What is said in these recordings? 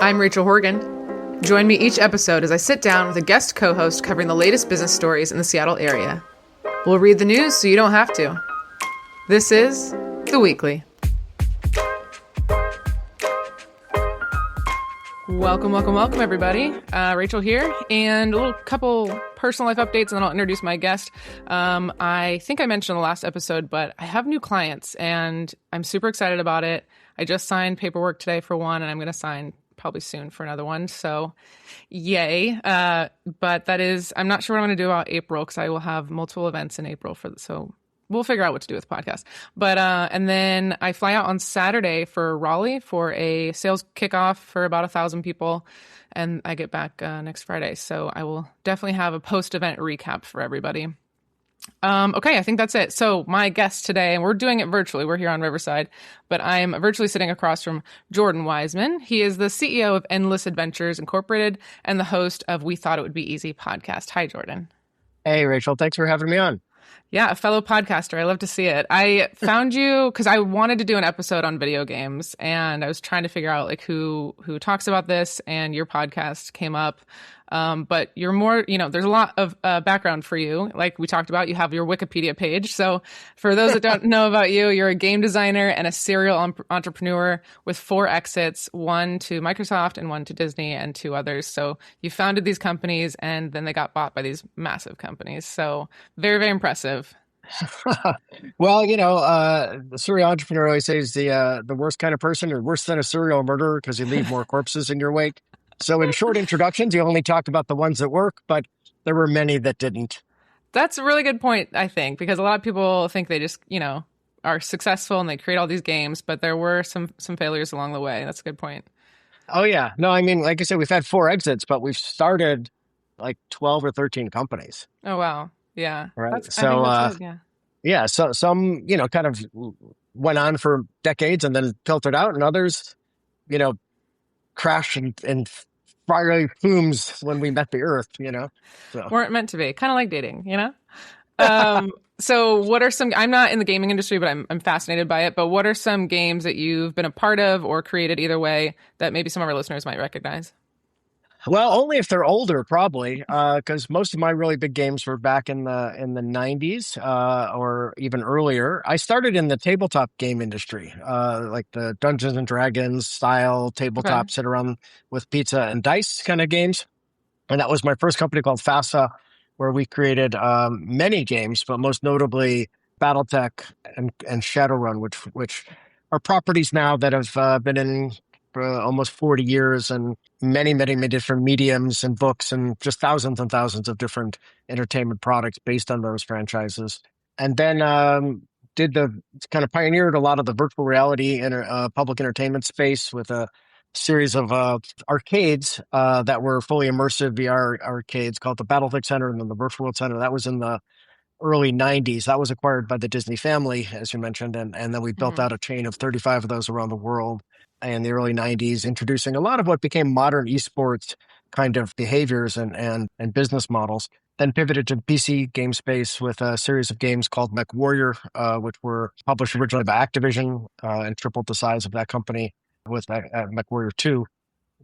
I'm Rachel Horgan. Join me each episode as I sit down with a guest co-host covering the latest business stories in the Seattle area. We'll read the news so you don't have to. This is The Weekly. Welcome, everybody. Rachel here, and a little couple personal life updates, and then I'll introduce my guest. I think I mentioned in the last episode, but I have new clients, and I'm super excited about it. I just signed paperwork today for one, and I'm going to sign probably soon for another one. So, yay! But that is, I'm not sure what I'm going to do about April because I will have multiple events in April so. We'll figure out what to do with the podcast. But, and then I fly out on Saturday for Raleigh for a sales kickoff for about 1,000 people. And I get back next Friday. So I will definitely have a post-event recap for everybody. Okay, I think that's it. So my guest today, and we're doing it virtually. We're here on Riverside, but I'm virtually sitting across from Jordan Weisman. He is the CEO of Endless Adventures Incorporated and the host of We Thought It Would Be Easy podcast. Hi, Jordan. Hey, Rachel. Thanks for having me on. Yeah, a fellow podcaster. I love to see it. I found you because I wanted to do an episode on video games, and I was trying to figure out like who talks about this, and your podcast came up. But you're more, there's a lot of background for you. Like we talked about, you have your Wikipedia page. So for those that don't know about you, you're a game designer and a serial entrepreneur with 4 exits, one to Microsoft and one to Disney and 2 others. So you founded these companies and then they got bought by these massive companies. So very, very impressive. Well, the serial entrepreneur always says the worst kind of person, or worse than a serial murderer, because you leave more corpses in your wake. So in short introductions, you only talked about the ones that work, but there were many that didn't. That's a really good point, I think, because a lot of people think they just, are successful and they create all these games, but there were some failures along the way. That's a good point. Oh, yeah. No, I mean, like I said, we've had 4 exits, but we've started like 12 or 13 companies. Oh, wow. Yeah. Right. I think that's good, yeah. Yeah. So some, kind of went on for decades and then filtered out, and others, crashed and fiery plumes when we met the earth, So. Weren't meant to be. Kind of like dating, So what are some, I'm not in the gaming industry, but I'm fascinated by it. But what are some games that you've been a part of or created either way that maybe some of our listeners might recognize? Well, only if they're older, probably, because most of my really big games were back in the 90s or even earlier. I started in the tabletop game industry, like the Dungeons and Dragons style tabletop, sit around with pizza and dice kind of games. And that was my first company called FASA, where we created many games, but most notably BattleTech and Shadowrun, which are properties now that have been in for almost 40 years and many, many, many different mediums and books and just thousands and thousands of different entertainment products based on those franchises. And then pioneered a lot of the virtual reality and public entertainment space with a series of arcades that were fully immersive VR arcades called the BattleTech Center and then the Virtual World Center. That was in the early 90s. That was acquired by the Disney family, as you mentioned, and then we built out a chain of 35 of those around the world in the early 90s, introducing a lot of what became modern esports kind of behaviors and business models. Then pivoted to PC game space with a series of games called MechWarrior, which were published originally by Activision and tripled the size of that company with MechWarrior 2.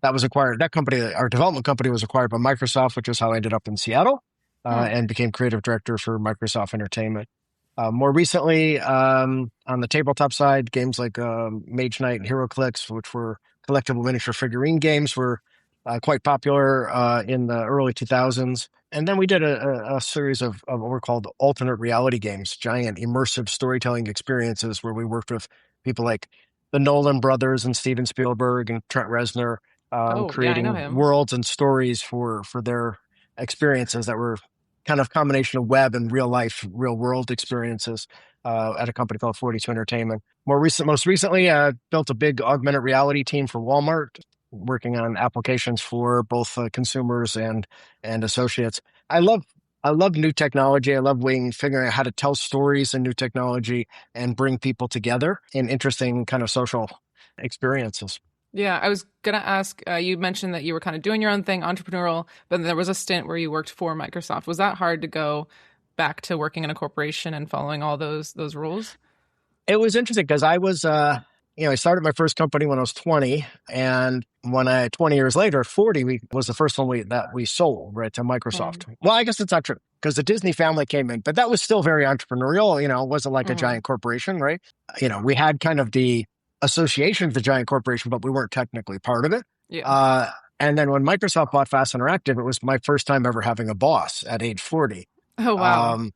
That was acquired. That company, our development company, was acquired by Microsoft, which is how I ended up in Seattle and became creative director for Microsoft Entertainment. More recently, on the tabletop side, games like Mage Knight and HeroClix, which were collectible miniature figurine games, were quite popular in the early 2000s. And then we did a series of what were called alternate reality games, giant immersive storytelling experiences where we worked with people like the Nolan brothers and Steven Spielberg and Trent Reznor, creating worlds and stories for their experiences that were kind of combination of web and real life, real world experiences at a company called 42 Entertainment. Most recently, built a big augmented reality team for Walmart, working on applications for both consumers and associates. I love new technology. I love figuring out how to tell stories in new technology and bring people together in interesting kind of social experiences. Yeah, I was going to ask, you mentioned that you were kind of doing your own thing, entrepreneurial, but there was a stint where you worked for Microsoft. Was that hard to go back to working in a corporation and following all those rules? It was interesting because I was I started my first company when I was 20. And 20 years later, 40, was the first one that we sold, right, to Mm, Microsoft. Well, I guess it's not true because the Disney family came in, but that was still very entrepreneurial. It wasn't like a hmm. giant corporation, right? We had kind of the association with the giant corporation, but we weren't technically part of it. Yeah. Uh, and then when Microsoft bought Fast Interactive, it was my first time ever having a boss at age 40. Oh, wow. Um,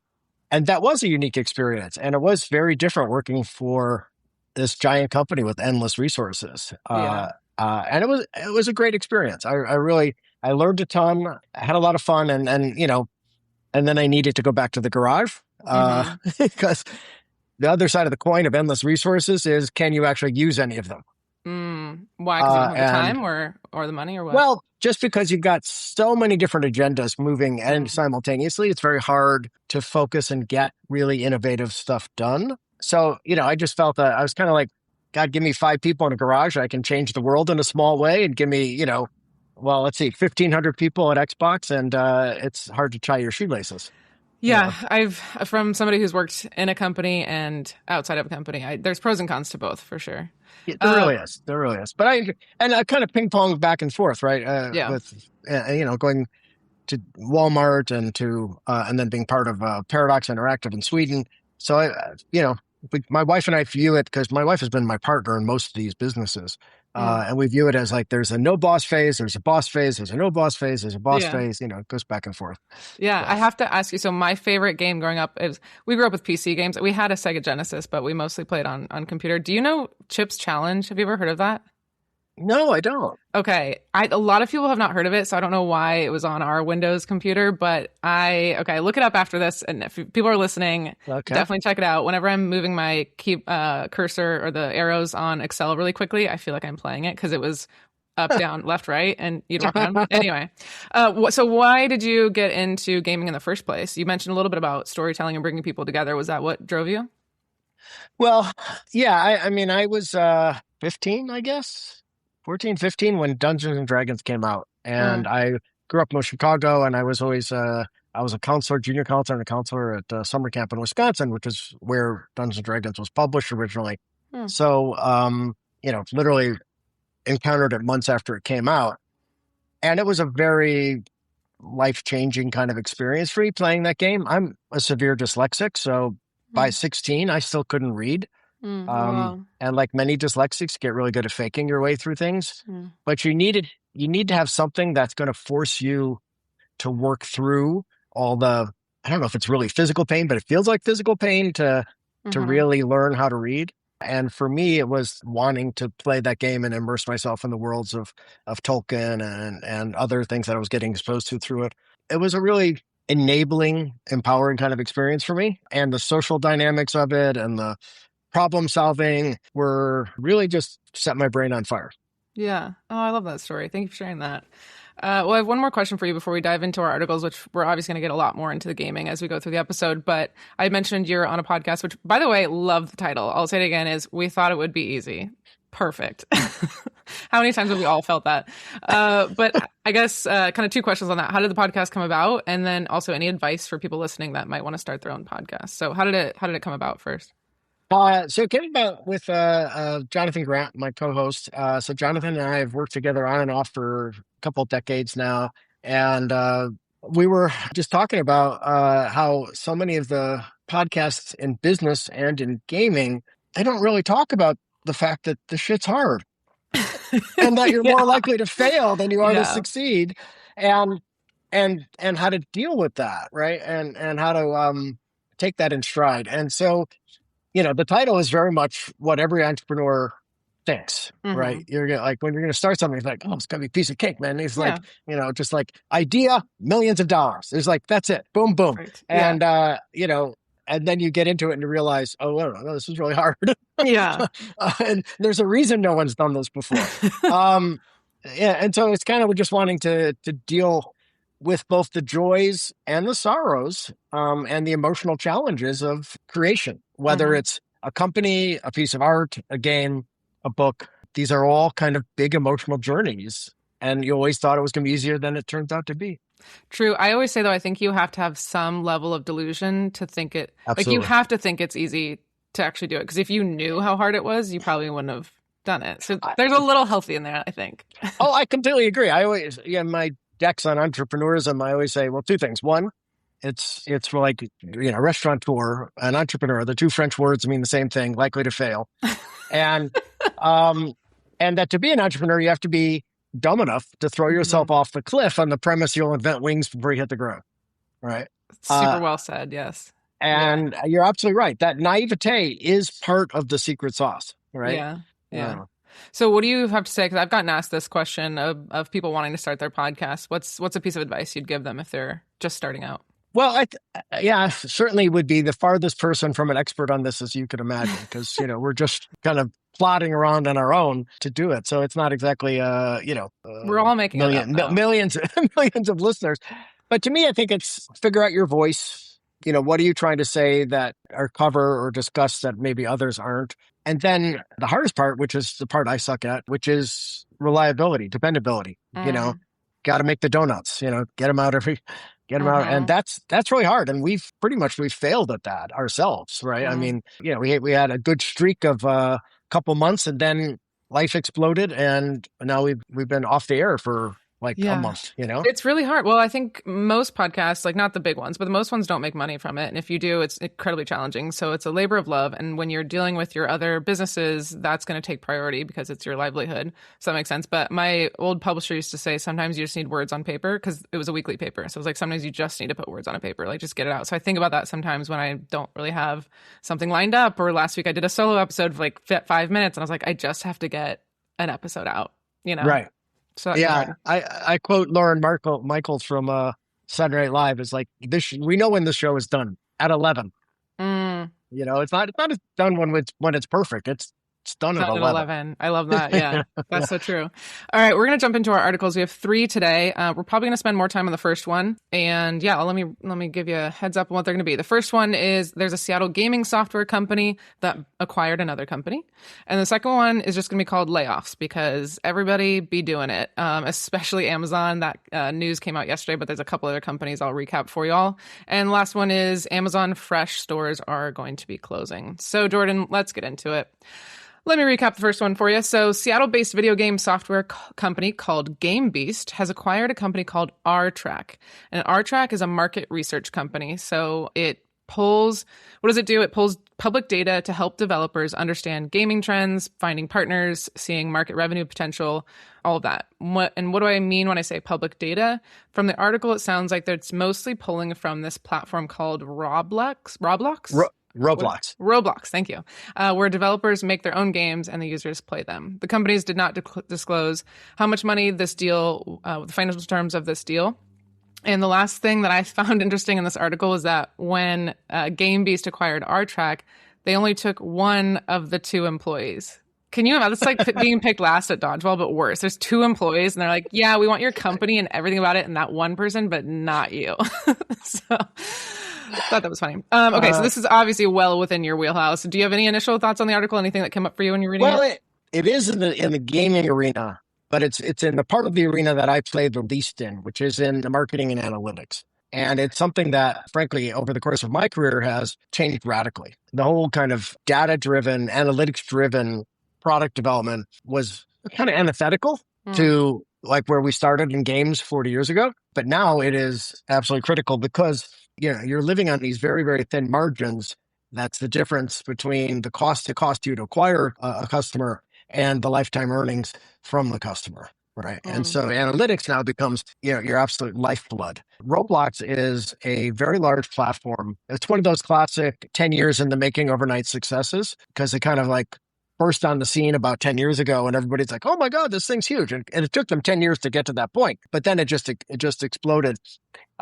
and that was a unique experience. And it was very different working for this giant company with endless resources. Yeah. And it was a great experience. I really, I learned a ton. I had a lot of fun, and then I needed to go back to the garage, Hmm. because the other side of the coin of endless resources is, can you actually use any of them? Why? Because you don't have the And time or the money or what? Well, just because you've got so many different agendas moving and Mm. simultaneously, it's very hard to focus and get really innovative stuff done. So, I just felt that I was kind of like, God, give me 5 people in a garage. I can change the world in a small way, and give me, well, let's see, 1,500 people at Xbox, and it's hard to tie your shoelaces. You Yeah, know, I've from somebody who's worked in a company and outside of a company. There's pros and cons to both for sure. Yeah, there Uh, really is. There really is. But I kind of ping pong back and forth, right? yeah, With, going to Walmart and then being part of Paradox Interactive in Sweden. So my wife and I view it, because my wife has been my partner in most of these businesses, mm, and we view it as like there's a no boss phase, there's a boss phase, there's a no boss phase, there's a boss yeah. phase. It goes back and forth. Yeah, I So have to ask you. So my favorite game growing up is we grew up with PC games. We had a Sega Genesis, but we mostly played on computer. Do you know Chip's Challenge? Have you ever heard of that? no, I don't. Okay, a lot of people have not heard of it, so I don't know why it was on our Windows computer. But look it up after this, and if people are listening, Okay. definitely check it out. Whenever I'm moving my cursor or the arrows on Excel really quickly, I feel like I'm playing it because it was up, down, left, right, and you'd walk around. Anyway, so why did you get into gaming in the first place? You mentioned a little bit about storytelling and bringing people together. Was that what drove you? Well, yeah, I mean, I was 15, I guess, 14, 15 when Dungeons and Dragons came out. And Mm, I grew up in Chicago, and I was always, I was a counselor, junior counselor, and a counselor at summer camp in Wisconsin, which is where Dungeons and Dragons was published originally. mm, So, literally encountered it months after it came out. And it was a very life-changing kind of experience for me playing that game. I'm a severe dyslexic, so by mm, 16, I still couldn't read. oh wow. And like many dyslexics, get really good at faking your way through things. Mm, But you need to have something that's going to force you to work through all the, I don't know if it's really physical pain, but it feels like physical pain to mm-hmm. really learn how to read. And for me, it was wanting to play that game and immerse myself in the worlds of Tolkien and other things that I was getting exposed to through it. It was a really enabling, empowering kind of experience for me. And the social dynamics of it and the problem solving were really just set my brain on fire. Yeah. Oh, I love that story. Thank you for sharing that. Well, I have one more question for you before we dive into our articles, which we're obviously going to get a lot more into the gaming as we go through the episode. But I mentioned you're on a podcast, which, by the way, love the title. I'll say it again: is we thought it would be easy. Perfect. How many times have we all felt that? But I guess kind of two questions on that. How did the podcast come about, and then also any advice for people listening that might want to start their own podcast? So how did it come about first? So it came about with Jonathan Grant, my co-host. So Jonathan and I have worked together on and off for a couple of decades now, and we were just talking about how so many of the podcasts in business and in gaming, they don't really talk about the fact that the shit's hard, and that you're more Yeah. likely to fail than you are to Yeah. succeed, and and how to deal with that, right? And how to take that in stride. And so the title is very much what every entrepreneur thinks, right? Hmm. You're gonna, like, when you're going to start something, it's like, oh, it's going to be a piece of cake, man. It's like, Yeah. just like idea, millions of dollars. It's like, that's it. Boom, boom. Perfect. Yeah. And, and then you get into it and you realize, oh, no, this is really hard. Yeah. And there's a reason no one's done this before. Um, yeah. And so it's kind of just wanting to deal with both the joys and the sorrows, and the emotional challenges of creation, whether Hmm. it's a company, a piece of art, a game, a book. These are all kind of big emotional journeys. And you always thought it was going to be easier than it turns out to be. True. I always say though, I think you have to have some level of delusion to think it like you Absolutely. have to think it's easy to actually do it? Because if you knew how hard it was, you probably wouldn't have done it. So I, there's a little healthy in there, I think. I completely agree. I always, my decks on entrepreneurism, I always say, well, two things. One, it's like, restaurateur and entrepreneur. The two French words mean the same thing, likely to fail. And, um, and that to be an entrepreneur, you have to be dumb enough to throw yourself off the cliff on the premise you'll invent wings before you hit the ground. Right. Super well said. Yes. And you're absolutely right. That naivete is part of the secret sauce. Right. Yeah. So what do you have to say? Because I've gotten asked this question of people wanting to start their podcast. What's a piece of advice you'd give them if they're just starting out? Well, certainly would be the farthest person from an expert on this as you could imagine, because, we're just kind of plodding around on our own to do it. So it's not exactly, we're all making millions of listeners. But to me, I think it's figure out your voice. What are you trying to say that or cover or discuss that maybe others aren't? And then the hardest part, which is the part I suck at, which is reliability, dependability. Got to make the donuts, get them out. And that's really hard. And we've failed at that ourselves. Right. I mean, we had a good streak of a couple months and then life exploded. And now we've been off the air for a month, It's really hard. Well, I think most podcasts, like not the big ones, but the most ones don't make money from it. And if you do, it's incredibly challenging. So it's a labor of love. And when you're dealing with your other businesses, that's going to take priority because it's your livelihood. So that makes sense. But my old publisher used to say, sometimes you just need words on paper, because it was a weekly paper. So it was like, sometimes you just need to put words on a paper, like just get it out. So I think about that sometimes when I don't really have something lined up, or last week I did a solo episode for 5 minutes and I was like, I just have to get an episode out, Right. So I quote Lauren Michaels from Saturday Night Live is like, this. We know when the show is done at 11. It's not done when it's perfect. It's done at 11. I love that. Yeah, that's so true. All right, we're going to jump into our articles. We have 3 today. We're probably going to spend more time on the first one. And let me give you a heads up on what they're going to be. The first one is there's a Seattle gaming software company that acquired another company. And the second one is just going to be called layoffs, because everybody be doing it, especially Amazon. That news came out yesterday, but there's a couple other companies I'll recap for y'all. And the last one is Amazon Fresh stores are going to be closing. So Jordan, let's get into it. Let me recap the first one for you. So Seattle-based video game software company called GameBeast has acquired a company called R-Track. And R-Track is a market research company. So it pulls, what does it do? It pulls public data to help developers understand gaming trends, finding partners, seeing market revenue potential, all of that. What do I mean when I say public data? From the article, it sounds like it's mostly pulling from this platform called Roblox? Roblox, thank you. Where developers make their own games and the users play them. The companies did not disclose how much money this deal, the financial terms of this deal. And the last thing that I found interesting in this article is that when GameBeast acquired R-Track, they only took one of the 2 employees. Can you imagine? It's like being picked last at dodgeball, but worse. There's 2 employees, and they're like, yeah, we want your company and everything about it and that one person, but not you. So I thought that was funny. Okay, so this is obviously well within your wheelhouse. Do you have any initial thoughts on the article? Anything that came up for you when you're reading it? Well, it is in the gaming arena, but it's in the part of the arena that I play the least in, which is in the marketing and analytics. And it's something that, frankly, over the course of my career has changed radically. The whole kind of data-driven, analytics-driven product development was kind of antithetical to where we started in games 40 years ago. But now it is absolutely critical because you're living on these very, very thin margins. That's the difference between the cost it costs you to acquire a customer and the lifetime earnings from the customer. Right. And so analytics now becomes, your absolute lifeblood. Roblox is a very large platform. It's one of those classic 10 years in the making overnight successes, because it kind of burst on the scene about 10 years ago and everybody's like, oh my God, this thing's huge. And it took them 10 years to get to that point, but then it just exploded.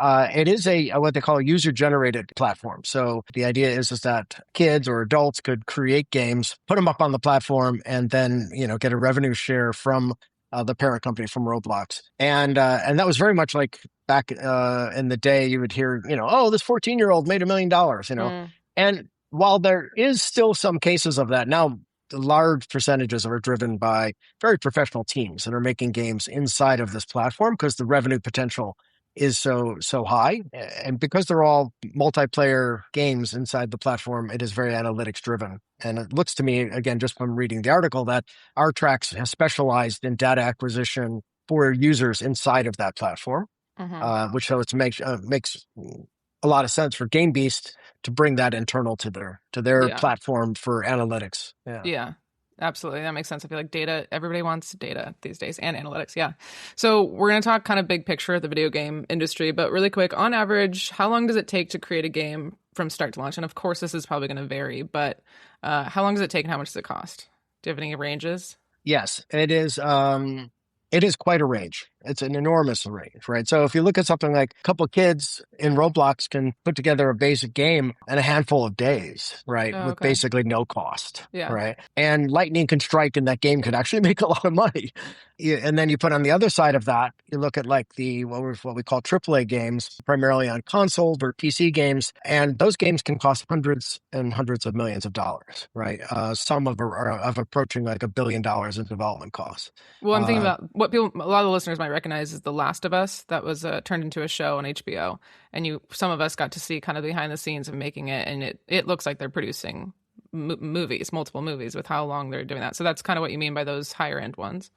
It is what they call a user-generated platform. So the idea is that kids or adults could create games, put them up on the platform, and then get a revenue share from the parent company, from Roblox. And that was very much like back in the day. You would hear, oh, this 14-year-old made $1 million. And while there is still some cases of that now, the large percentages are driven by very professional teams that are making games inside of this platform because the revenue potential is so high. And because they're all multiplayer games inside the platform, it is very analytics driven. And it looks to me, again, just from reading the article, that Artrax has specialized in data acquisition for users inside of that platform, Hmm. which so it makes a lot of sense for GameBeast to bring that internal to their Yeah. platform for analytics. Yeah. Yeah, absolutely. That makes sense. I feel like data, everybody wants data these days and analytics. Yeah. So we're going to talk kind of big picture of the video game industry, but really quick, on average, how long does it take to create a game from start to launch? And of course, this is probably going to vary, but how long does it take and how much does it cost? Do you have any ranges? Yes, it is. It is quite a range. It's an enormous range, right? So if you look at something like a couple of kids in Roblox can put together a basic game in a handful of days, right? Oh, With okay. basically no cost, Yeah. right? And lightning can strike and that game could actually make a lot of money. And then you put on the other side of that, you look at like what we call AAA games, primarily on consoles or PC games, and those games can cost hundreds and hundreds of millions of dollars, right? Some of approaching like $1 billion in development costs. Well, I'm thinking Uh, about what people, a lot of the listeners might recognize is The Last of Us that was turned into a show on HBO, and some of us got to see kind of behind the scenes of making it, and it looks like they're producing movies, multiple movies, with how long they're doing that. So that's kind of what you mean by those higher end ones.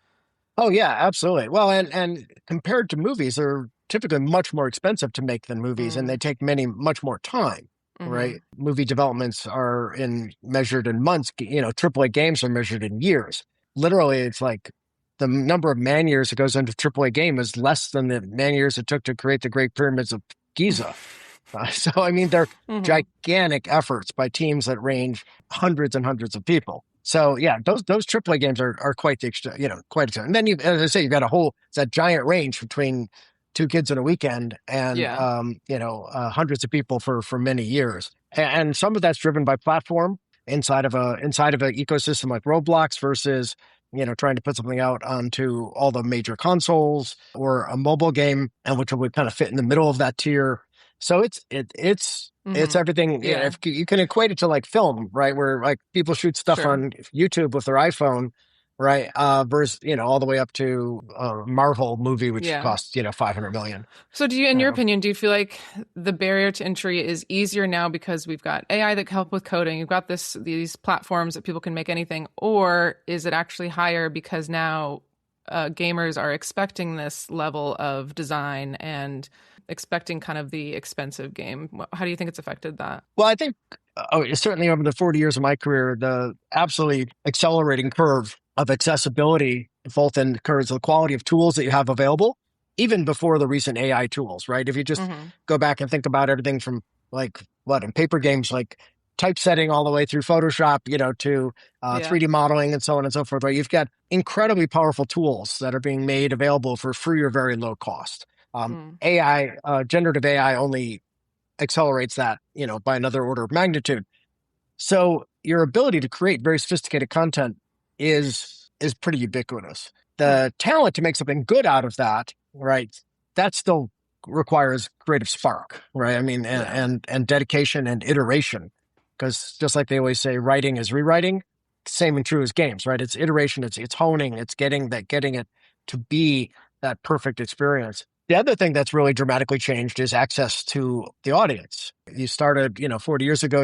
Oh yeah, absolutely. Well, and compared to movies, they're typically much more expensive to make than movies, and Mm, they take much more time. mm-hmm. Right? Movie developments are measured in months. AAA games are measured in years. Literally, it's like the number of man years that goes into AAA game is less than the man years it took to create the Great Pyramids of Giza. So, I mean, they're Mm-hmm. gigantic efforts by teams that range hundreds and hundreds of people. So, yeah, those AAA games are quite quite extent. And then as I say, you've got it's that giant range between two kids in a weekend and Yeah. hundreds of people for many years. And some of that's driven by platform inside of an ecosystem like Roblox versus trying to put something out onto all the major consoles or a mobile game, and which would kind of fit in the middle of that tier. So it's Mm-hmm. everything. Yeah. If you can equate it to like film, right, where like people shoot stuff Sure. on YouTube with their iPhone, right, versus all the way up to a Marvel movie which Yeah. costs 500 million. So do you, in You your know. opinion, do you feel like the barrier to entry is easier now because we've got AI that can help with coding, you've got these platforms that people can make anything, or is it actually higher because now gamers are expecting this level of design and expecting kind of the expensive game? How do you think it's affected that? Well, I think certainly over the 40 years of my career, the absolutely accelerating curve of accessibility, both in terms of the quality of tools that you have available, even before the recent AI tools, right? If you just Mm-hmm. go back and think about everything from like in paper games, like typesetting all the way through Photoshop, to Yeah. 3D modeling and so on and so forth, right? You've got incredibly powerful tools that are being made available for free or very low cost. Mm. Generative AI only accelerates that, by another order of magnitude. So your ability to create very sophisticated content is pretty ubiquitous. Mm. The talent to make something good out of that, right? That still requires creative spark, right? I mean, Yeah. and dedication and iteration, because just like they always say, writing is rewriting. Same and true as games, right? It's iteration, it's honing, it's getting it to be that perfect experience. The other thing that's really dramatically changed is access to the audience. You started, 40 years ago,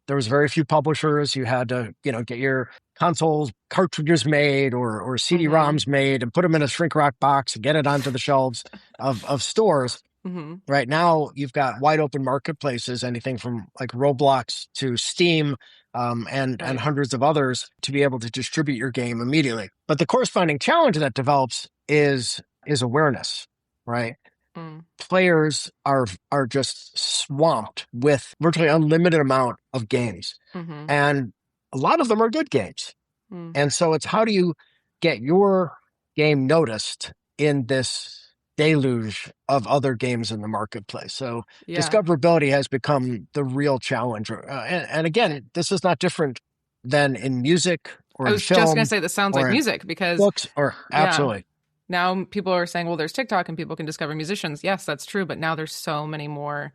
there was very few publishers. You had to, get your consoles cartridges made or Mm-hmm. CD-ROMs made and put them in a shrink wrap box and get it onto the shelves of stores. Mm-hmm. Right now, you've got wide open marketplaces, anything from like Roblox to Steam, and Right. hundreds of others to be able to distribute your game immediately. But the corresponding challenge that develops is awareness, right? Mm. Players are just swamped with virtually unlimited amount of games, Mm-hmm. and a lot of them are good games. Mm. And so it's how do you get your game noticed in this deluge of other games in the marketplace? So Yeah. discoverability has become the real challenge. And again, this is not different than in music or I in was just gonna film say this sounds like or in music because books or yeah, absolutely. now people are saying, well, there's TikTok and people can discover musicians. Yes, that's true, but now there's so many more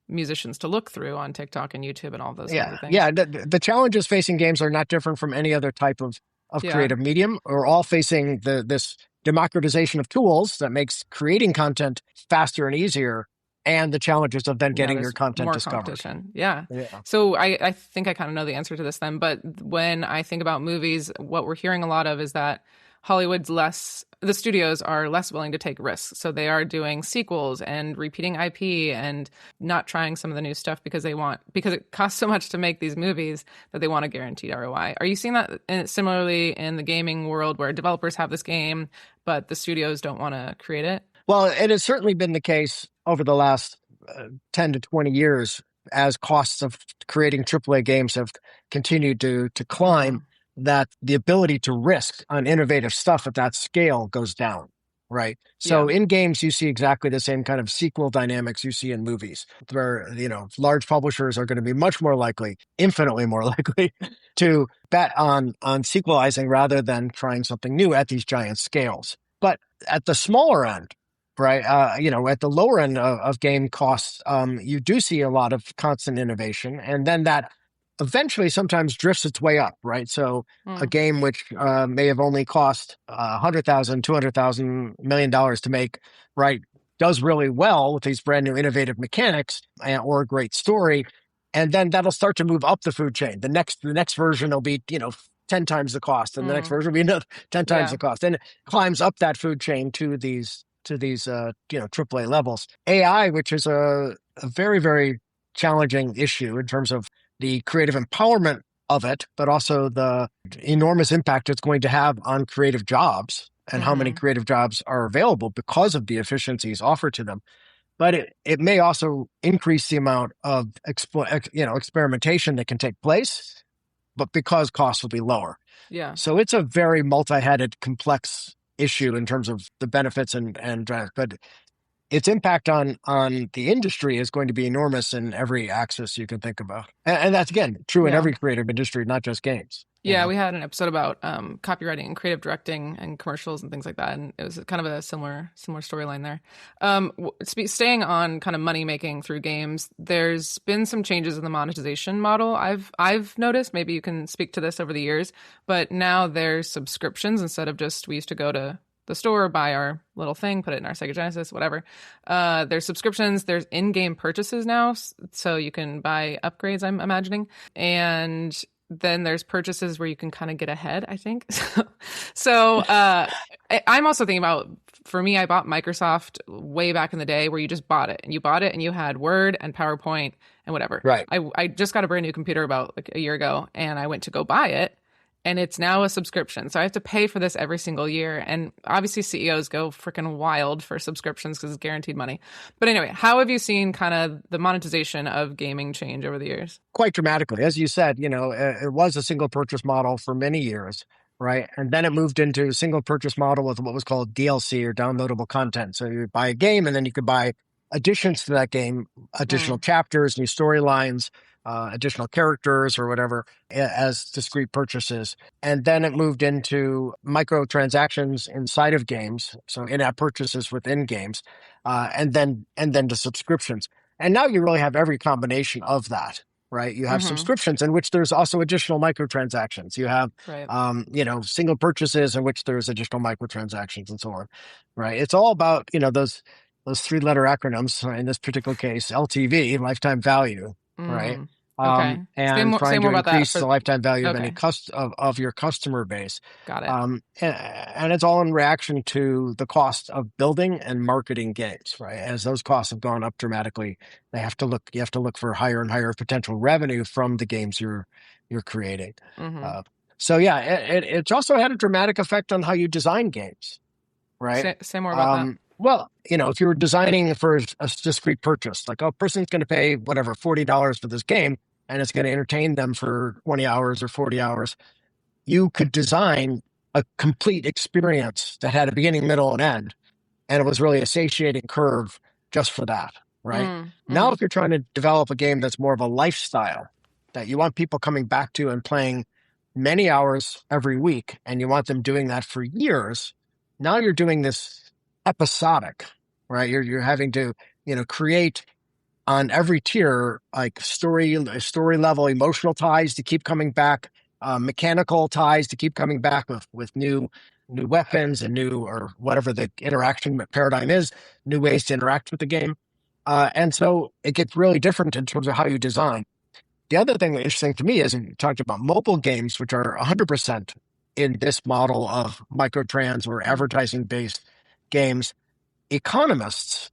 musicians to look through on TikTok and YouTube and all those kinds Yeah. of things. Yeah. The challenges facing games are not different from any other type of Yeah. creative medium. We're all facing this democratization of tools that makes creating content faster and easier, and the challenges of then Now getting your there's content more discovered. competition. Yeah. Yeah. So I think I kind of know the answer to this then. But when I think about movies, what we're hearing a lot of is that the studios are less willing to take risks. So they are doing sequels and repeating IP and not trying some of the new stuff because it costs so much to make these movies that they want a guaranteed ROI. Are you seeing that similarly in the gaming world where developers have this game, but the studios don't want to create it? Well, it has certainly been the case over the last 10 to 20 years as costs of creating AAA games have continued to climb, that the ability to risk on innovative stuff at that scale goes down, right? So in games, you see exactly the same kind of sequel dynamics you see in movies, where, large publishers are going to be much more likely, infinitely more likely, to bet on sequelizing rather than trying something new at these giant scales. But at the smaller end, right, at the lower end of game costs, you do see a lot of constant innovation, and then that eventually sometimes drifts its way up, right? So a game which may have only cost $100,000, $200,000, $1 million to make, right, does really well with these brand new innovative mechanics or a great story, and then that'll start to move up the food chain. The next version will be 10 times the cost, and the next version will be another 10 times the cost, and it climbs up that food chain to these AAA levels. AI, which is a very, very challenging issue in terms of the creative empowerment of it, but also the enormous impact it's going to have on creative jobs and how many creative jobs are available because of the efficiencies offered to them. But it may also increase the amount of experimentation that can take place, but because costs will be lower. Yeah. So it's a very multi-headed, complex issue in terms of the benefits but its impact on the industry is going to be enormous in every axis you can think about. And that's, again, true in every creative industry, not just games. Yeah, we had an episode about copywriting and creative directing and commercials and things like that, and it was kind of a similar storyline there. Staying on kind of money making through games, there's been some changes in the monetization model. I've noticed. Maybe you can speak to this over the years, but now there's subscriptions instead of just we used to go to the store, buy our little thing, put it in our Sega Genesis, whatever. There's subscriptions. There's in-game purchases now, so you can buy upgrades, I'm imagining, and then there's purchases where you can kind of get ahead, I think. So I'm also thinking about, for me, I bought Microsoft way back in the day where you just bought it and you had Word and PowerPoint and whatever. Right. I just got a brand new computer about like a year ago, and I went to go buy it, and it's now a subscription. So I have to pay for this every single year. And obviously CEOs go freaking wild for subscriptions because it's guaranteed money. But anyway, how have you seen kind of the monetization of gaming change over the years? Quite dramatically. As you said, it was a single purchase model for many years, right? And then it moved into a single purchase model with what was called DLC, or downloadable content. So you buy a game and then you could buy additions to that game, additional chapters, new storylines, additional characters or whatever as discrete purchases. And then it moved into microtransactions inside of games, so in-app purchases within games, and then to subscriptions. And now you really have every combination of that, right? You have subscriptions in which there's also additional microtransactions. You have, single purchases in which there's additional microtransactions and so on, right? It's all about, those three-letter acronyms, in this particular case, LTV, lifetime value, right? Okay. And trying to increase the lifetime value of any of your customer base. Got it. And it's all in reaction to the cost of building and marketing games, right? As those costs have gone up dramatically, you have to look for higher and higher potential revenue from the games you're creating. It's also had a dramatic effect on how you design games, right? Say more about that. Well, if you were designing for a discrete purchase, like a person's going to pay whatever, $40 for this game, and it's going to entertain them for 20 hours or 40 hours, you could design a complete experience that had a beginning, middle, and end, and it was really a satiating curve just for that, right? Now, if you're trying to develop a game that's more of a lifestyle, that you want people coming back to and playing many hours every week, and you want them doing that for years, now you're doing this episodic, right? You're having to, create on every tier, like story level, emotional ties to keep coming back, mechanical ties to keep coming back with new new weapons and new, or whatever the interaction paradigm is, new ways to interact with the game. And so it gets really different in terms of how you design. The other thing that's interesting to me is you talked about mobile games, which are 100% in this model of microtrans or advertising based games. Economists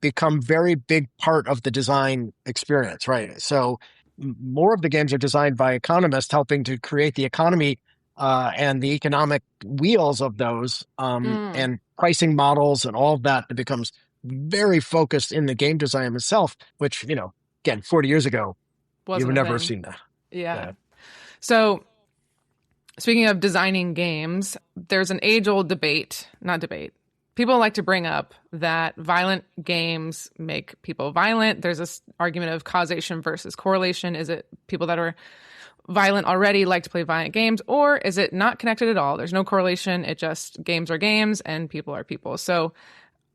become very big part of the design experience, right? So more of the games are designed by economists, helping to create the economy and the economic wheels of those and pricing models and all of that. It becomes very focused in the game design itself, which, again, 40 years ago, you would Wasn't a never have thing. seen that. Yeah. So speaking of designing games, there's an age-old not debate. People like to bring up that violent games make people violent. There's this argument of causation versus correlation. Is it people that are violent already like to play violent games, or is it not connected at all? There's no correlation. It just games are games and people are people. So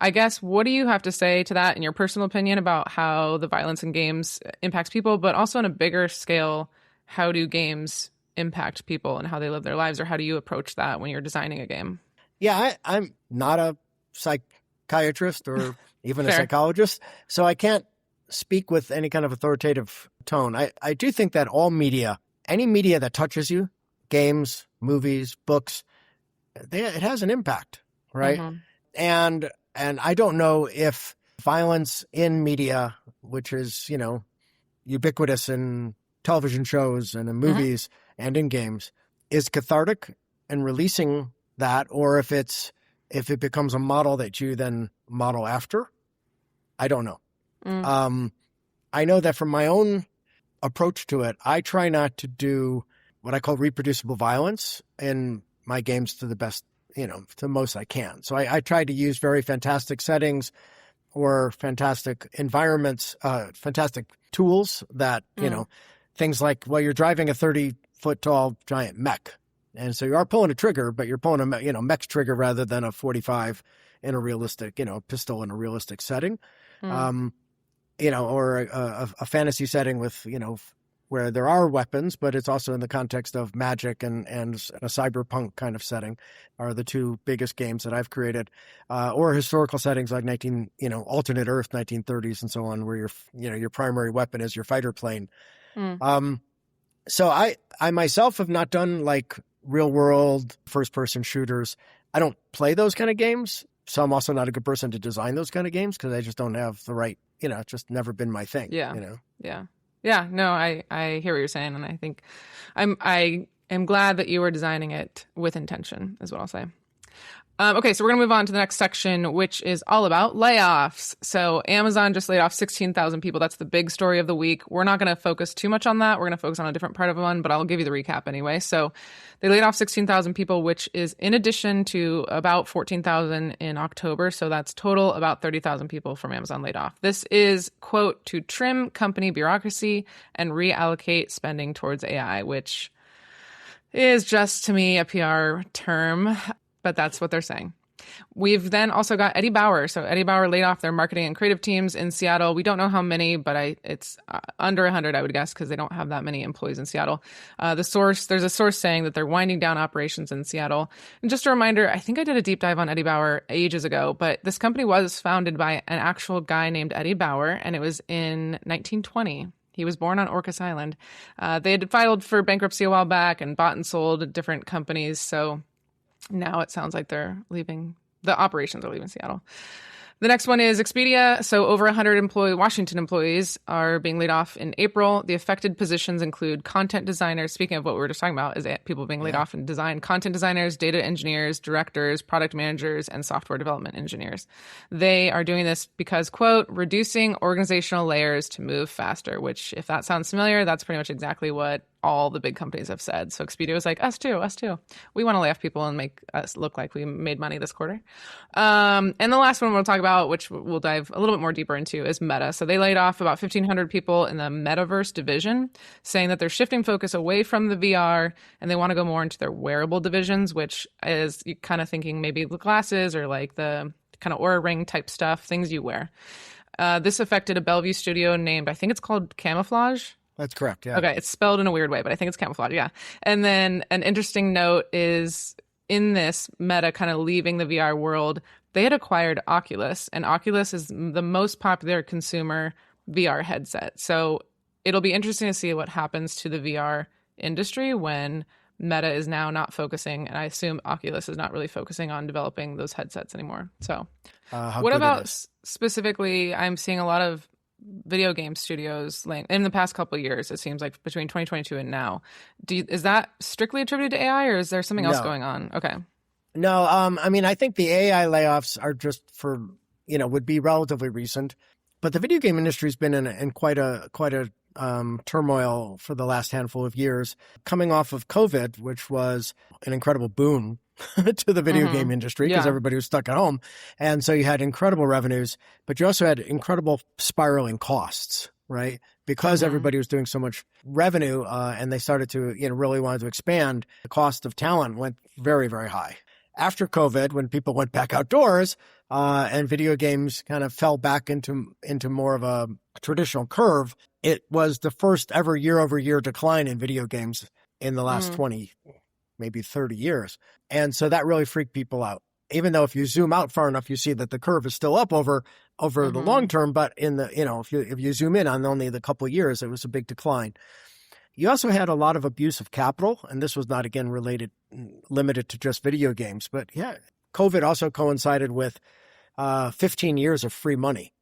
I guess, what do you have to say to that in your personal opinion about how the violence in games impacts people, but also on a bigger scale, how do games impact people and how they live their lives, or how do you approach that when you're designing a game? Yeah, I'm not a psychiatrist or even a Fair. psychologist, so I can't speak with any kind of authoritative tone. I do think that all media, any media that touches you, games, movies, books, it has an impact, right? Mm-hmm. And I don't know if violence in media, which is, ubiquitous in television shows and in movies and in games, is cathartic and releasing that, or if it becomes a model that you then model after. I don't know. I know that from my own approach to it, I try not to do what I call reproducible violence in my games to the best, to the most I can. So I try to use very fantastic settings or fantastic environments, fantastic tools that, things like, well, you're driving a 30-foot tall giant mech. And so you are pulling a trigger, but you're pulling a mech trigger rather than a 45 in a realistic, pistol in a realistic setting. Or a fantasy setting with, where there are weapons, but it's also in the context of magic and a cyberpunk kind of setting are the two biggest games that I've created, or historical settings like alternate Earth, 1930s and so on, where your primary weapon is your fighter plane. So I myself have not done like real world first person shooters. I don't play those kind of games. So I'm also not a good person to design those kind of games because I just don't have the right, it's just never been my thing. Yeah. Yeah. No, I hear what you're saying. And I think I am glad that you were designing it with intention is what I'll say. Okay, so we're going to move on to the next section, which is all about layoffs. So Amazon just laid off 16,000 people. That's the big story of the week. We're not going to focus too much on that. We're going to focus on a different part of one, but I'll give you the recap anyway. So they laid off 16,000 people, which is in addition to about 14,000 in October. So that's total about 30,000 people from Amazon laid off. This is, quote, to trim company bureaucracy and reallocate spending towards AI, which is just, to me, a PR term. But that's what they're saying. We've then also got Eddie Bauer. So Eddie Bauer laid off their marketing and creative teams in Seattle. We don't know how many, but it's under 100, I would guess, because they don't have that many employees in Seattle. There's a source saying that they're winding down operations in Seattle. And just a reminder, I think I did a deep dive on Eddie Bauer ages ago, but this company was founded by an actual guy named Eddie Bauer, and it was in 1920. He was born on Orcas Island. They had filed for bankruptcy a while back and bought and sold different companies. So now it sounds like the operations are leaving Seattle. The next one is Expedia. So over 100 Washington employees are being laid off in April. The affected positions include content designers. Speaking of what we were just talking about, is people being laid off in design, content designers, data engineers, directors, product managers, and software development engineers. They are doing this because, quote, reducing organizational layers to move faster, which if that sounds familiar, that's pretty much exactly what all the big companies have said. So Expedia was like, us too. We want to lay off people and make us look like we made money this quarter. And the last one we'll talk about, which we'll dive a little bit more deeper into, is Meta. So they laid off about 1,500 people in the metaverse division, saying that they're shifting focus away from the VR and they want to go more into their wearable divisions, which is kind of thinking maybe the glasses or like the kind of Aura Ring type stuff, things you wear. This affected a Bellevue studio named, I think it's called Camouflage. That's correct, yeah. Okay, it's spelled in a weird way, but I think it's Camouflage, yeah. And then an interesting note is in this Meta kind of leaving the VR world, they had acquired Oculus, and Oculus is the most popular consumer VR headset. So it'll be interesting to see what happens to the VR industry when Meta is now not focusing, and I assume Oculus is not really focusing on developing those headsets anymore. So what about specifically, I'm seeing a lot of video game studios in the past couple of years, it seems like between 2022 and now. Is that strictly attributed to AI, or is there something else going on? Okay. No, I mean, I think the AI layoffs are just would be relatively recent, but the video game industry has been in quite a turmoil for the last handful of years, coming off of COVID, which was an incredible boon to the video game industry because everybody was stuck at home. And so you had incredible revenues, but you also had incredible spiraling costs, right? Because everybody was doing so much revenue and they started to, really wanted to expand, the cost of talent went very, very high. After COVID, when people went back outdoors and video games kind of fell back into more of a traditional curve, it was the first ever year-over-year decline in video games in the last 20, maybe 30 years. And so that really freaked people out. Even though if you zoom out far enough, you see that the curve is still up over the long term. But in the, if you zoom in on only the couple of years, it was a big decline. You also had a lot of abuse of capital, and this was not, again, limited to just video games. But yeah, COVID also coincided with 15 years of free money,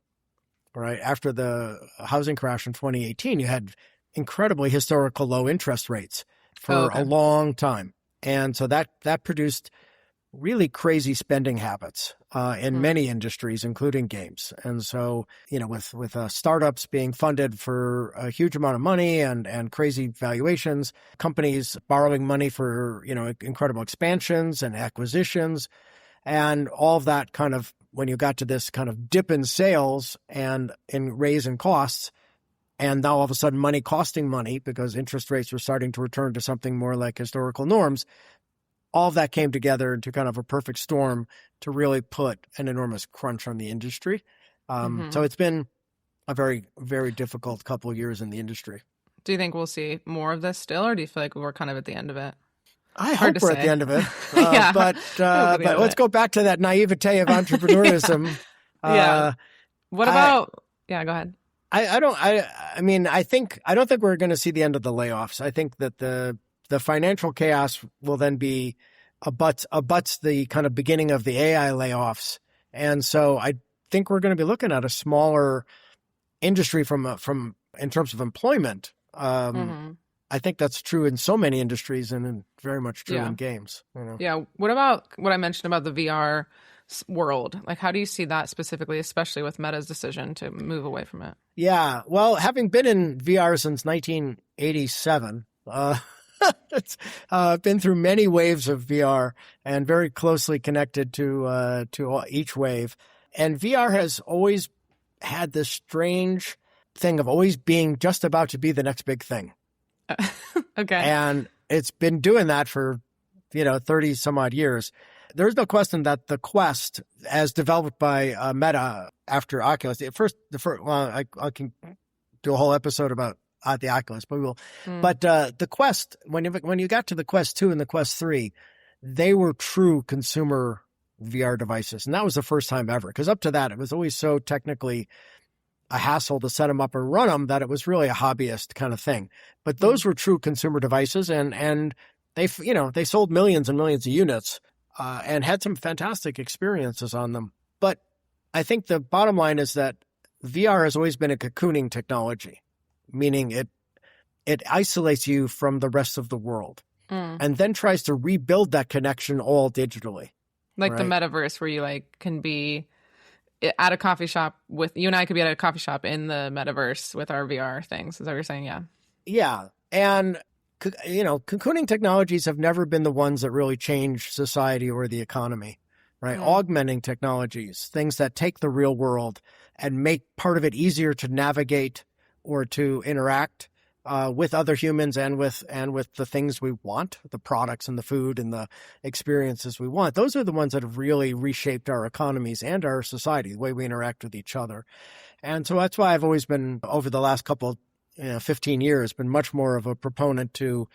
right? After the housing crash in 2018, you had incredibly historical low interest rates for a long time. And so that produced really crazy spending habits in many industries, including games. And so, with startups being funded for a huge amount of money and crazy valuations, companies borrowing money for, incredible expansions and acquisitions, and all of that kind of, when you got to this kind of dip in sales and in raise in costs, and now all of a sudden money costing money because interest rates were starting to return to something more like historical norms, all of that came together into kind of a perfect storm to really put an enormous crunch on the industry. So it's been a very, very difficult couple of years in the industry. Do you think we'll see more of this still, or do you feel like we're kind of at the end of it? I hope we're at the end of it. But let's go back to that naivete of entrepreneurism. What about, go ahead. I don't think we're going to see the end of the layoffs. I think that the financial chaos will then be abuts the kind of beginning of the AI layoffs. And so I think we're going to be looking at a smaller industry from in terms of employment. I think that's true in so many industries and very much true in games. Yeah. What about what I mentioned about the VR world? Like, how do you see that specifically, especially with Meta's decision to move away from it? Yeah. Well, having been in VR since 1987, it's been through many waves of VR and very closely connected to each wave. And VR has always had this strange thing of always being just about to be the next big thing. Okay. And it's been doing that for, 30 some odd years. There's no question that the Quest, as developed by Meta after Oculus, I can do a whole episode about the Oculus, but we will. But the Quest, when you got to the Quest 2 and the Quest 3, they were true consumer VR devices. And that was the first time ever, because up to that, it was always so technically a hassle to set them up and run them that it was really a hobbyist kind of thing. But those were true consumer devices, and they sold millions and millions of units and had some fantastic experiences on them. But I think the bottom line is that VR has always been a cocooning technology, meaning it isolates you from the rest of the world and then tries to rebuild that connection all digitally. Like the metaverse, where you can be at a coffee shop with you and I could be at a coffee shop in the metaverse with our VR things. Is that what you're saying? Yeah. Yeah. And, cocooning technologies have never been the ones that really change society or the economy, right? Augmenting technologies, things that take the real world and make part of it easier to navigate or to interact with other humans and with the things we want, the products and the food and the experiences we want. Those are the ones that have really reshaped our economies and our society, the way we interact with each other. And so that's why I've always been, over the last 15 years, been much more of a proponent to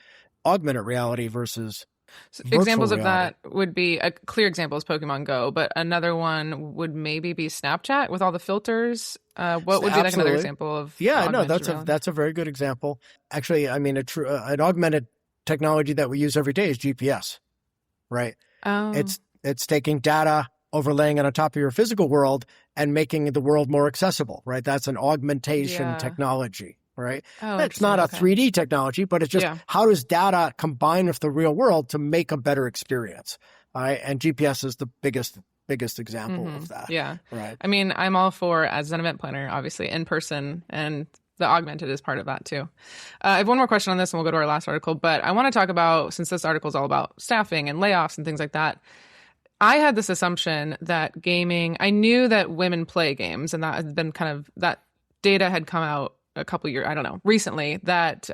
augmented reality versus So virtual examples of reality. that would be a clear example is Pokemon Go, but another one would maybe be Snapchat with all the filters. What would be like another Absolutely. example of Yeah, no, augmented reality? that's a very good example. Actually, I mean, an augmented technology that we use every day is GPS, right? Oh, It's taking data, overlaying it on top of your physical world, and making the world more accessible, right? That's an augmentation yeah. technology, right? Oh, It's not interesting. a Okay. 3D technology, but it's just Yeah. how does data combine with the real world to make a better experience, right? And GPS is the biggest example of that, Yeah. right? I mean, I'm all for, as an event planner, obviously in person, and the augmented is part of that too. I have one more question on this and we'll go to our last article, but I want to talk about, since this article is all about staffing and layoffs and things like that, I had this assumption that gaming, I knew that women play games, and that had been kind of, that data had come out a couple years, I don't know, recently, that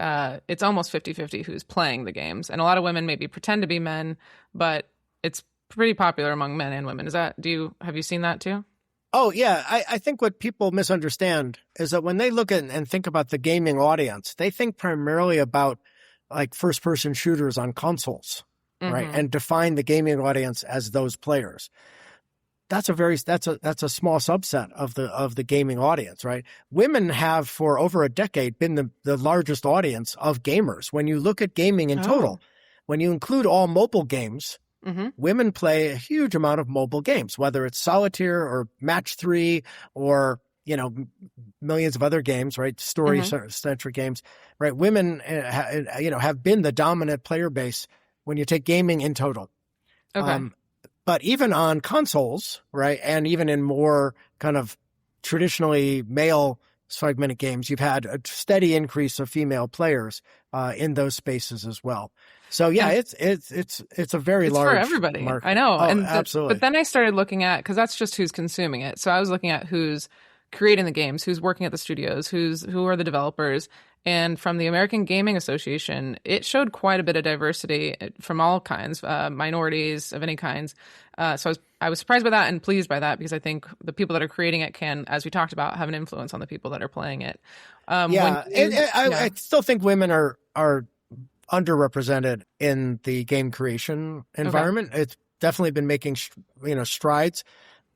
it's almost 50-50 who's playing the games. And a lot of women maybe pretend to be men, but it's pretty popular among men and women. Have you seen that too? Oh, yeah. I think what people misunderstand is that when they look at and think about the gaming audience, they think primarily about like first person shooters on consoles, right? Mm-hmm. And define the gaming audience as those players. That's a small subset of the gaming audience, right? Women have for over a decade been the largest audience of gamers. When you look at gaming in Oh. total, when you include all mobile games, Mm-hmm. women play a huge amount of mobile games, whether it's solitaire or match three or, millions of other games, right? Story Mm-hmm. centric games, right? Women, have been the dominant player base when you take gaming in total. Okay. But even on consoles, right? And even in more kind of traditionally male segmented games, you've had a steady increase of female players in those spaces as well. So yeah, And it's a very it's for large everybody. I market. know. Oh, But absolutely. then I started looking at, because that's just who's consuming it. So I was looking at who's creating the games, who's working at the studios, who are the developers. And from the American Gaming Association, it showed quite a bit of diversity from all kinds, minorities of any kinds. So I was surprised by that and pleased by that, because I think the people that are creating it can, as we talked about, have an influence on the people that are playing it. Yeah, I still think women are underrepresented in the game creation Okay. environment. It's definitely been making strides,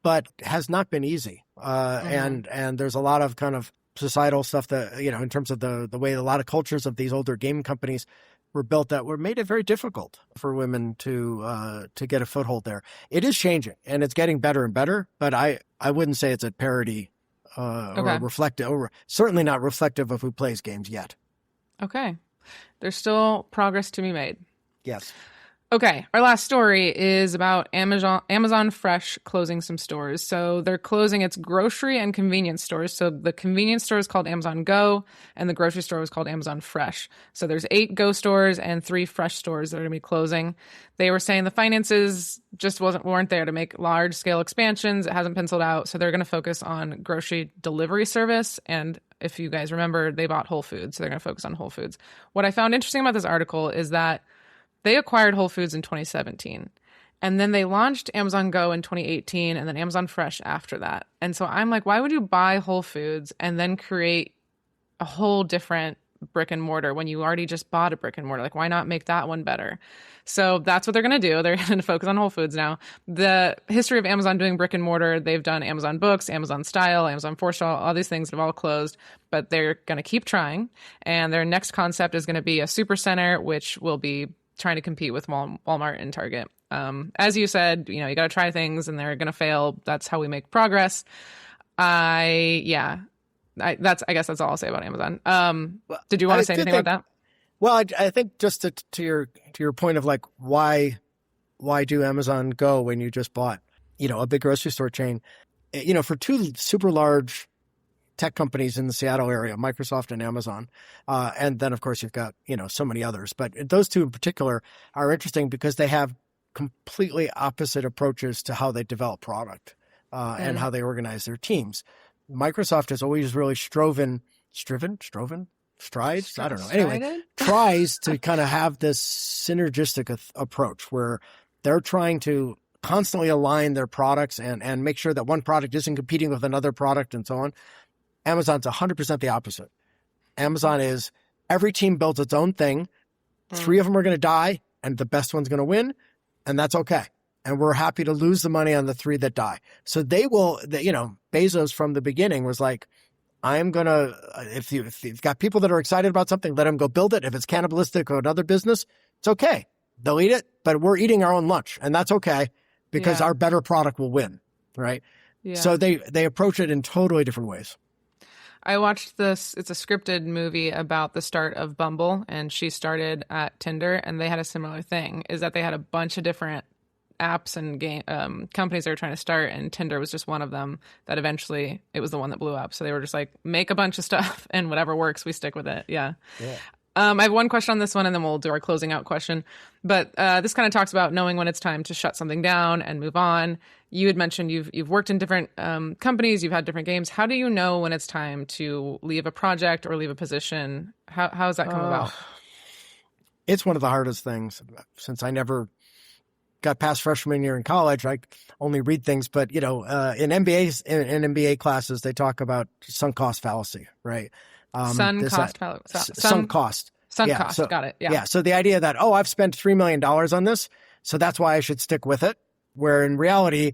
but has not been easy. Mm-hmm. And there's a lot of kind of societal stuff that in terms of the way a lot of cultures of these older game companies were built that were made it very difficult for women to get a foothold there. It is changing and it's getting better and better, but I wouldn't say it's at parity or Okay. reflective, or certainly not reflective of who plays games yet. Okay. There's still progress to be made. Yes. Okay, our last story is about Amazon Fresh closing some stores. So they're closing its grocery and convenience stores. So the convenience store is called Amazon Go, and the grocery store is called Amazon Fresh. So there's 8 Go stores and 3 Fresh stores that are going to be closing. They were saying the finances just weren't there to make large scale expansions. It hasn't penciled out, so they're going to focus on grocery delivery service. And if you guys remember, they bought Whole Foods, so they're going to focus on Whole Foods. What I found interesting about this article is that they acquired Whole Foods in 2017. And then they launched Amazon Go in 2018 and then Amazon Fresh after that. And so I'm like, why would you buy Whole Foods and then create a whole different brick and mortar when you already just bought a brick and mortar? Like, why not make that one better? So that's what they're going to do. They're going to focus on Whole Foods now. The history of Amazon doing brick and mortar, they've done Amazon Books, Amazon Style, Amazon 4-Star, all these things have all closed, but they're going to keep trying. And their next concept is going to be a super center, which will be trying to compete with Walmart and Target. As you said, you got to try things and they're going to fail. That's how we make progress. I guess that's all I'll say about Amazon. Well, Did you want to say anything about that? Well, I think just to your point of like why do Amazon Go when you just bought a big grocery store chain, for 2 super large tech companies in the Seattle area, Microsoft and Amazon, and then of course you've got so many others, but those 2 in particular are interesting because they have completely opposite approaches to how they develop product and how they organize their teams. Microsoft has always really strides. I don't know. Anyway, Strided? tries to kind of have this synergistic approach where they're trying to constantly align their products and make sure that one product isn't competing with another product and so on. Amazon's 100% the opposite. Amazon is every team builds its own thing. 3 of them are going to die. and the best one's going to win, and that's okay. And we're happy to lose the money on the 3 that die. So they will, Bezos from the beginning was like, I'm going to, if you've got people that are excited about something, let them go build it. If it's cannibalistic or another business, it's okay. They'll eat it, but we're eating our own lunch, and that's okay because our better product will win, right? Yeah. So they approach it in totally different ways. I watched this. It's a scripted movie about the start of Bumble, and she started at Tinder, and they had a similar thing, is that they had a bunch of different apps and game companies they were trying to start, and Tinder was just one of them that eventually it was the one that blew up. So they were just like, make a bunch of stuff, and whatever works, we stick with it. Yeah. I have one question on this one, and then we'll do our closing out question. But this kind of talks about knowing when it's time to shut something down and move on. You had mentioned you've worked in different companies, you've had different games. How do you know when it's time to leave a project or leave a position? How has that come about? It's one of the hardest things. Since I never got past freshman year in college, I only read things. But in MBAs, in MBA classes, they talk about sunk cost fallacy, right? Sunk cost. Sunk cost. So, got it. Yeah. So the idea that, I've spent $3 million on this, so that's why I should stick with it. Where in reality,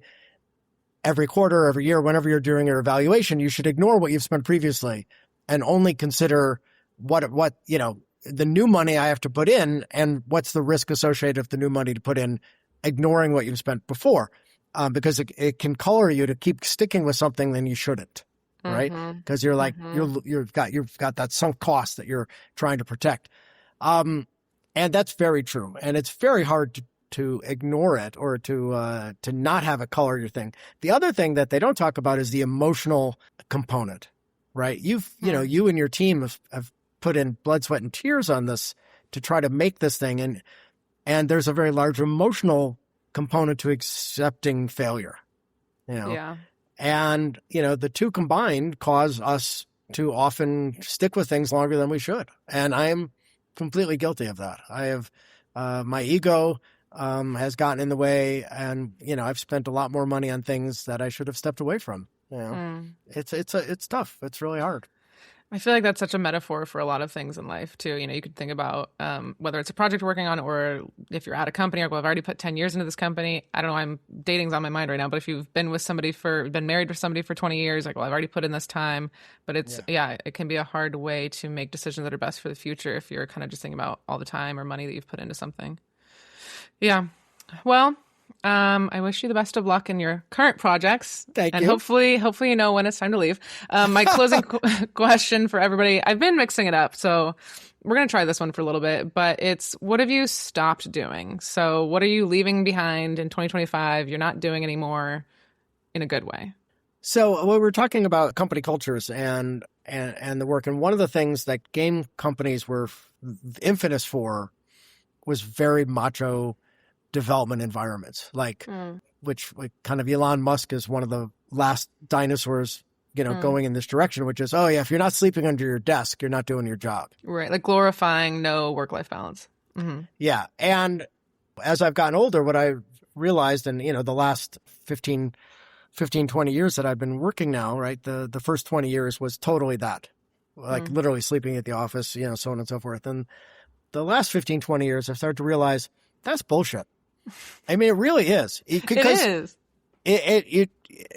every quarter, every year, whenever you're doing your evaluation, you should ignore what you've spent previously and only consider what the new money I have to put in and what's the risk associated with the new money to put in, ignoring what you've spent before, because it can color you to keep sticking with something then you shouldn't. Right? Because you're like, you've got that sunk cost that you're trying to protect. And that's very true. And it's very hard to ignore it or to not have it color your thing. The other thing that they don't talk about is the emotional component, right? You and your team have put in blood, sweat, and tears on this to try to make this thing. And there's a very large emotional component to accepting failure, Yeah. And, the two combined cause us to often stick with things longer than we should. And I am completely guilty of that. I have, my ego has gotten in the way, and, I've spent a lot more money on things that I should have stepped away from. It's tough. It's really hard. I feel like that's such a metaphor for a lot of things in life too. You could think about whether it's a project you're working on, or if you're at a company, or, well, I've already put 10 years into this company. I don't know, dating's on my mind right now, but if you've been married to somebody for 20 years, like, well, I've already put in this time. But it can be a hard way to make decisions that are best for the future if you're kind of just thinking about all the time or money that you've put into something. Yeah. Well, I wish you the best of luck in your current projects. Thank you. And hopefully you know when it's time to leave. My closing question for everybody, I've been mixing it up, so we're going to try this one for a little bit, but it's, what have you stopped doing? So what are you leaving behind in 2025 you're not doing anymore in a good way? So when we're talking about company cultures and the work, and one of the things that game companies were infamous for was very macho development environments, which kind of Elon Musk is one of the last dinosaurs, going in this direction, which is, if you're not sleeping under your desk, you're not doing your job. Right. Like glorifying no work-life balance. Mm-hmm. Yeah. And as I've gotten older, what I realized in, the last 15, 20 years that I've been working now, right? The first 20 years was totally that, like literally sleeping at the office, so on and so forth. And the last 15, 20 years, I've started to realize that's bullshit. I mean, it really is. It is.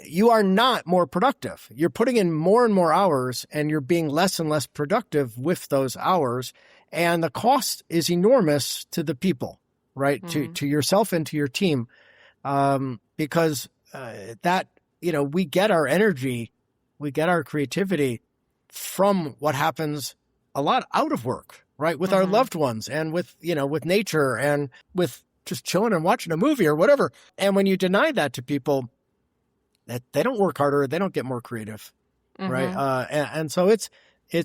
You are not more productive. You're putting in more and more hours, and you're being less and less productive with those hours. And the cost is enormous to the people, right? To yourself and to your team. Because we get our energy, we get our creativity from what happens a lot out of work, right? With our loved ones, and with nature, and with just chilling and watching a movie or whatever. And when you deny that to people, that they don't work harder, they don't get more creative, right? And so it's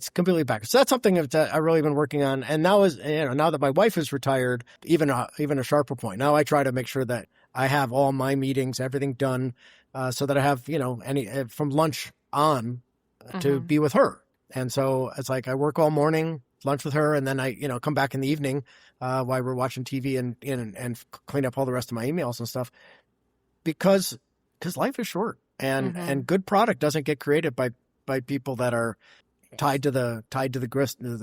completely backwards. So that's something that I've really been working on. And now now that my wife is retired, even a sharper point. Now I try to make sure that I have all my meetings, everything done, so that I have any from lunch on to be with her. And so it's like I work all morning, lunch with her, and then I come back in the evening while we're watching TV and clean up all the rest of my emails and stuff, because life is short, and good product doesn't get created by people that are tied to the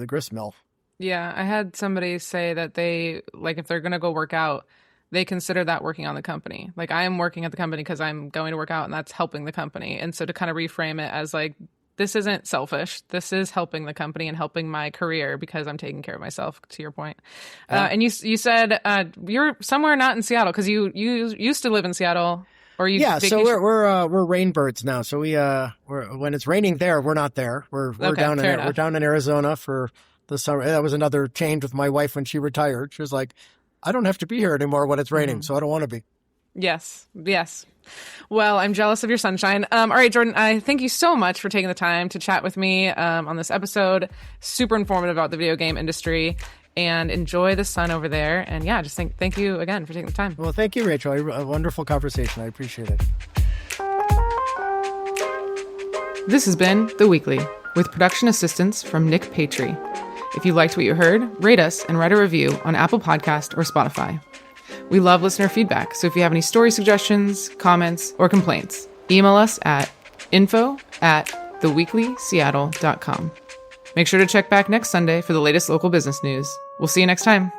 grist mill. Yeah, I had somebody say that they, like, if they're going to go work out, they consider that working on the company. Like, I am working at the company because I'm going to work out and that's helping the company. And so to kind of reframe it as like, this isn't selfish. This is helping the company and helping my career because I'm taking care of myself, to your point. And you said you're somewhere not in Seattle because you used to live in Seattle, or you Yeah, so vacation- we're rain birds now. So when it's raining there, we're not there. We're Okay, down fair we're enough. down in Arizona for the summer. That was another change with my wife when she retired. She was like, I don't have to be here anymore when it's raining, so I don't want to be. Yes, yes. Well, I'm jealous of your sunshine. All right, Jordan, I thank you so much for taking the time to chat with me on this episode. Super informative about the video game industry, and enjoy the sun over there. And yeah, just thank you again for taking the time. Well, thank you, Rachel. A wonderful conversation. I appreciate it. This has been The Weekly, with production assistance from Nick Patry. If you liked what you heard, rate us and write a review on Apple Podcast or Spotify. We love listener feedback, so if you have any story suggestions, comments, or complaints, email us at info@theweeklyseattle.com. Make sure to check back next Sunday for the latest local business news. We'll see you next time.